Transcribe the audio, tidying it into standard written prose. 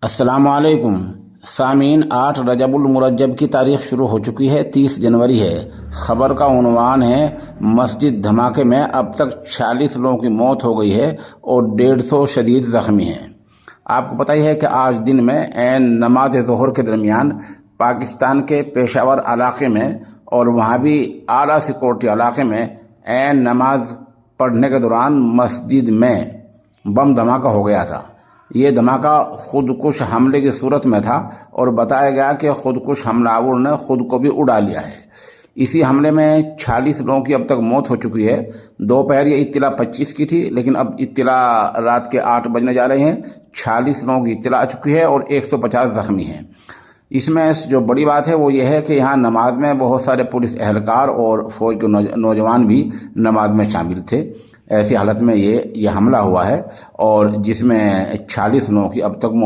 अस्सलामुअलैकुम सामीन। 8 रजबुल मुरज्जब की तारीख शुरू हो चुकी है। 30 जनवरी है। ख़बर का उन्वान है मस्जिद धमाके में अब तक 46 लोगों की मौत हो गई है और 150 शदीद ज़ख्मी हैं। आपको पता ही है कि आज दिन में ऐन नमाज ज़ोहर के दरमियान पाकिस्तान के पेशावर इलाके में और वहाँ भी आला सिक्योरिटी इलाके में ऐन नमाज पढ़ने के दौरान मस्जिद में बम धमाका हो गया था। ये धमाका खुदकुश हमले की सूरत में था और बताया गया कि खुदकुश हमलावर ने खुद को भी उड़ा लिया है। इसी हमले में 46 लोगों की अब तक मौत हो चुकी है। दोपहर ये इत्तला 25 की थी, लेकिन अब इत्तला रात के 8 बजने जा रहे हैं। 46 लोगों की इत्तला आ चुकी है और 150 ज़ख्मी हैं। इसमें जो बड़ी बात है वो ये है कि यहाँ नमाज में बहुत सारे पुलिस एहलकार और फौज के नौजवान भी नमाज में शामिल थे। ऐसी हालत में ये हमला हुआ है और जिसमें 46 लोगों की अब तक